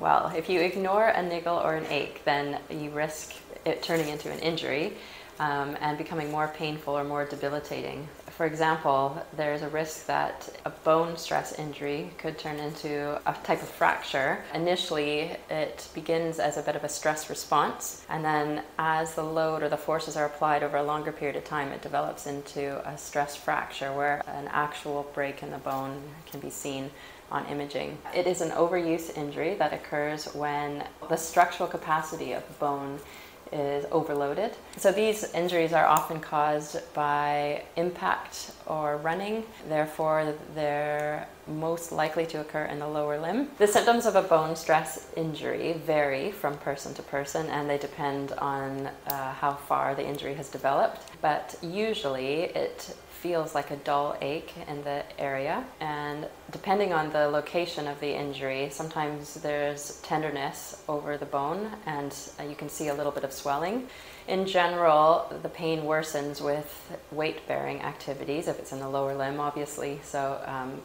Well, if you ignore a niggle or an ache, then you risk it turning into an injury and becoming more painful or more debilitating. For example, there's a risk that a bone stress injury could turn into a type of fracture. Initially, it begins as a bit of a stress response, and then as the load or the forces are applied over a longer period of time, it develops into a stress fracture where an actual break in the bone can be seen on imaging. It is an overuse injury that occurs when the structural capacity of the bone is overloaded. So these injuries are often caused by impact or running, therefore they're most likely to occur in the lower limb. The symptoms of a bone stress injury vary from person to person, and they depend on how far the injury has developed, but usually it feels like a dull ache in the area, and depending on the location of the injury, sometimes there's tenderness over the bone and you can see a little bit of swelling. In general, the pain worsens with weight-bearing activities, if it's in the lower limb, obviously. So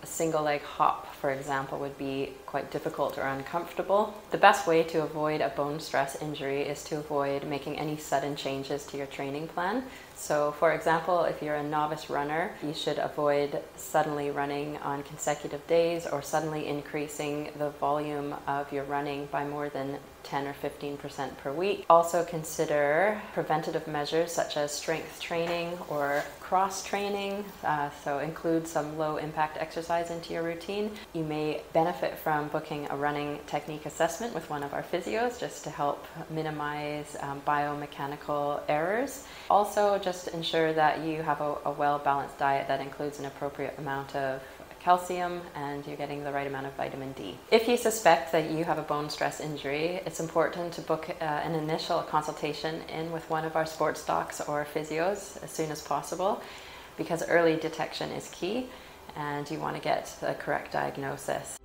a single leg hop, for example, would be quite difficult or uncomfortable. The best way to avoid a bone stress injury is to avoid making any sudden changes to your training plan. So, for example, if you're a novice runner, you should avoid suddenly running on consecutive days or suddenly increasing the volume of your running by more than 10 or 15% per week. Also consider preventative measures such as strength training or cross training, so include some low impact exercise into your routine. You may benefit from booking a running technique assessment with one of our physios just to help minimize biomechanical errors. Also, just ensure that you have a well-balanced diet that includes an appropriate amount of calcium and you're getting the right amount of vitamin D. If you suspect that you have a bone stress injury, it's important to book an initial consultation in with one of our sports docs or physios as soon as possible, because early detection is key and you want to get the correct diagnosis.